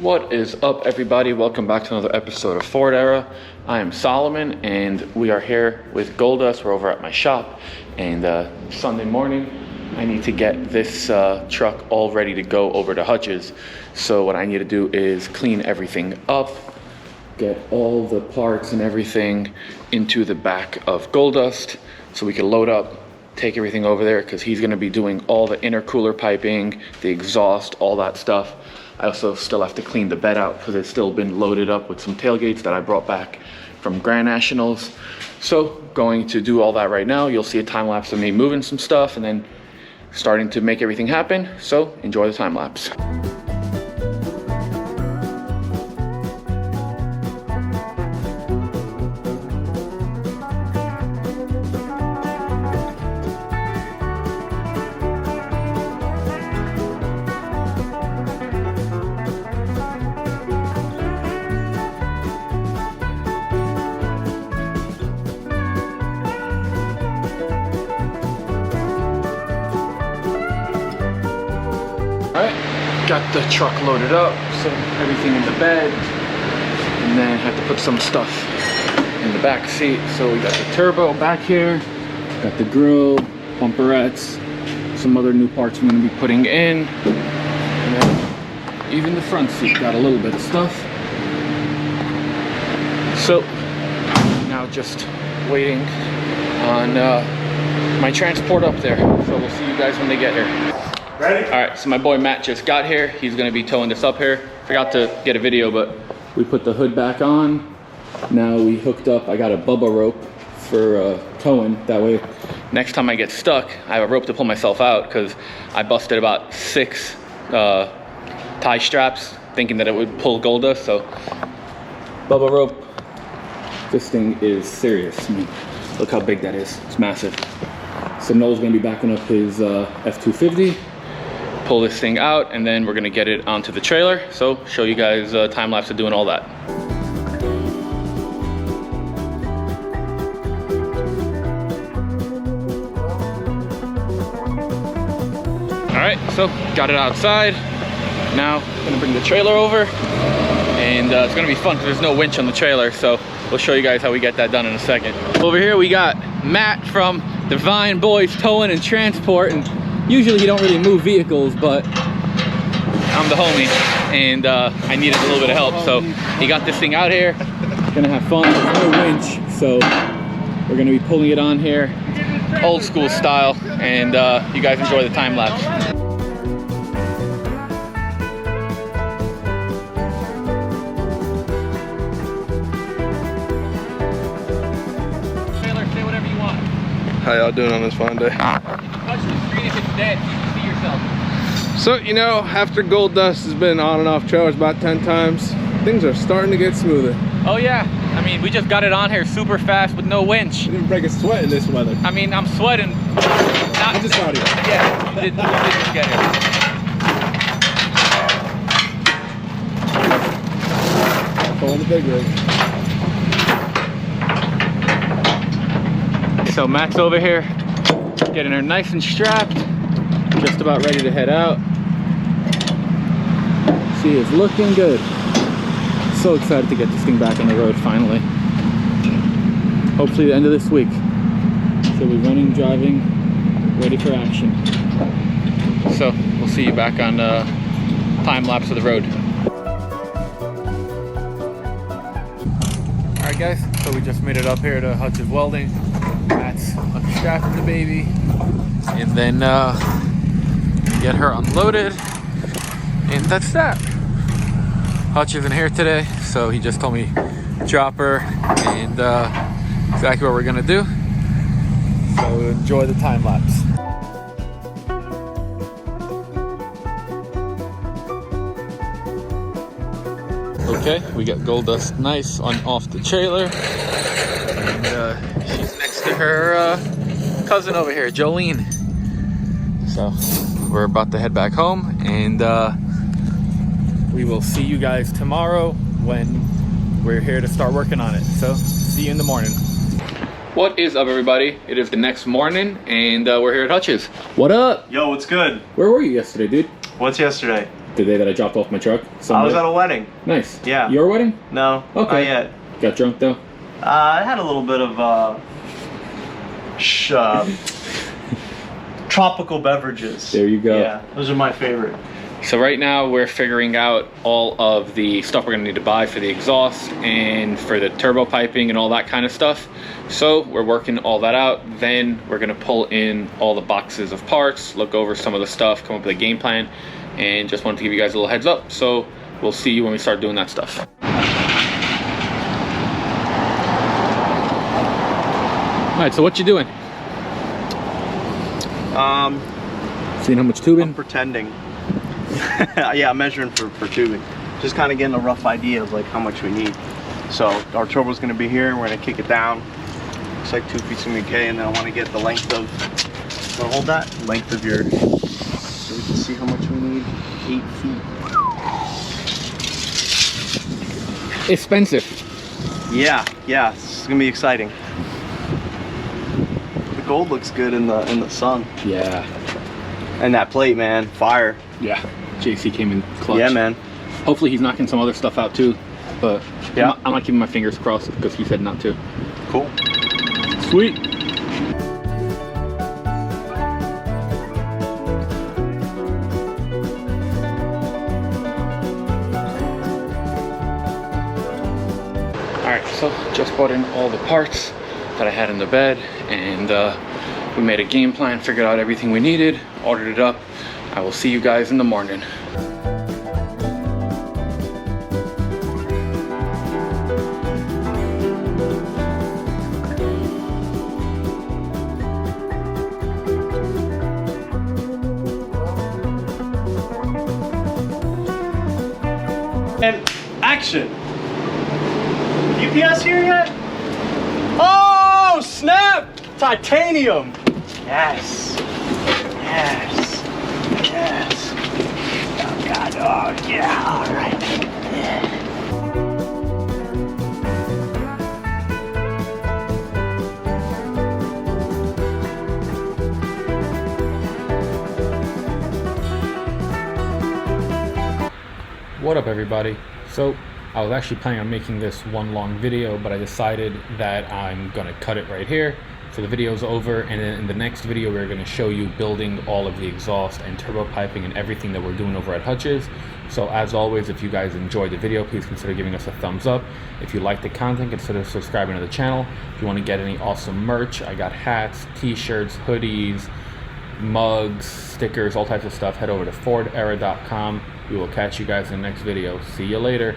What is up, everybody? Welcome back to another episode of Ford Era. I am Solomon and we are here with Goldust. We're over at my shop, and Sunday morning I need to get this truck all ready to go over to Hutch's. So what I need to do is clean everything up, get all the parts and everything into the back of Goldust so we can load up, take everything over there, because he's going to be doing all the intercooler piping, the exhaust, all that stuff. I also still have to clean the bed out because it's still been loaded up with some tailgates that I brought back from Grand Nationals. So going to do all that right now. You'll see a time lapse of me moving some stuff and then starting to make everything happen. So enjoy the time lapse. Got the truck loaded up, so everything in the bed, and then had to put some stuff in the back seat. So we got the turbo back here, got the grill, bumperettes, some other new parts I'm going to be putting in, and then even the front seat got a little bit of stuff. So now just waiting on my transport up there. So we'll see you guys when they get here. Ready? All right, so my boy Matt just got here. He's gonna be towing this up here. Forgot to get a video, but we put the hood back on. Now we hooked up, I got a Bubba rope for towing. That way, next time I get stuck, I have a rope to pull myself out, because I busted about 6 tie straps thinking that it would pull Goldust. So Bubba rope, this thing is serious. I mean, look how big that is, it's massive. So Noel's gonna be backing up his F-250. Pull this thing out, and then we're gonna get it onto the trailer. So show you guys time lapse of doing all that. All right, so got it outside. Now gonna bring the trailer over, and it's gonna be fun because there's no winch on the trailer. So we'll show you guys how we get that done in a second. Over here we got Matt from Divine Boys Towing and Transport, and usually you don't really move vehicles, but I'm the homie, and I needed a little bit of help. So he got this thing out here. Gonna have fun. There's no winch, so we're gonna be pulling it on here, old school style, and you guys enjoy the time lapse. Taylor, say whatever you want. How y'all doing on this fine day? Touch the screen if it's dead, so you can see yourself. So, you know, after Goldust has been on and off trailers about 10 times, things are starting to get smoother. Oh yeah, I mean, we just got it on here super fast with no winch. You didn't break a sweat in this weather. I mean, I'm sweating. I'm just proud of you. Yeah, you didn't just get here. Pulling the big rig. So Matt's over here, getting her nice and strapped, just about ready to head out. She is looking good. So excited to get this thing back on the road finally. Hopefully the end of this week. She'll be running, driving, ready for action. So we'll see you back on time lapse of the road. All right guys, so we just made it up here to Hutch's Welding. Matt's unstrapping the baby, and then get her unloaded, and that's that. Hutch isn't here today, so he just told me drop her, and exactly what we're gonna do. So enjoy the time lapse. Okay, we got Goldust nice on off the trailer, and she's next to her cousin over here, Jolene. So we're about to head back home, and we will see you guys tomorrow when we're here to start working on it. So see you in the morning. What is up, everybody? It is the next morning, and we're here at Hutch's. What up? Yo, what's good? Where were you yesterday, dude? What's yesterday? the day that I dropped off my truck? I was at a wedding. Nice. Yeah. Your wedding? No, Okay. not yet. Got drunk though? I had a little bit of tropical beverages. There you go. Yeah, those are my favorite. So right now we're figuring out all of the stuff we're gonna need to buy for the exhaust and for the turbo piping and all that kind of stuff. So we're working all that out. Then we're gonna pull in all the boxes of parts, look over some of the stuff, come up with a game plan, and just wanted to give you guys a little heads up. So we'll see you when we start doing that stuff. All right, so what you doing? Seeing how much tubing? I'm pretending. Yeah, I'm measuring for tubing. Just kind of getting a rough idea of like how much we need. So our turbo's gonna be here, we're gonna kick it down. Looks like 2 feet's gonna be okay, and then I wanna get the length of, wanna hold that? Length of your, so we can see how much we need. 8 feet. Expensive. Yeah, it's gonna be exciting. The gold looks good in the sun. Yeah. And that plate, man, fire. Yeah. JC came in clutch. Yeah, man. Hopefully he's knocking some other stuff out too, but yeah, I'm not keeping my fingers crossed because he said not to. Cool. Sweet. All right, so just brought in all the parts that I had in the bed, and we made a game plan, figured out everything we needed, ordered it up. I will see you guys in the morning. And action. UPS here yet? Oh, snap! Titanium. Yes. Yes. Yes. Oh, God. Oh, yeah. All right. Yeah. What up, everybody? So I was actually planning on making this one long video, but I decided that I'm gonna cut it right here. So the video's over, and then in the next video we're gonna show you building all of the exhaust and turbo piping and everything that we're doing over at Hutch's. So as always, if you guys enjoyed the video, please consider giving us a thumbs up. If you like the content, consider subscribing to the channel. If you want to get any awesome merch, I got hats, t-shirts, hoodies, mugs, stickers, all types of stuff. Head over to fordera.com. We will catch you guys in the next video. See you later.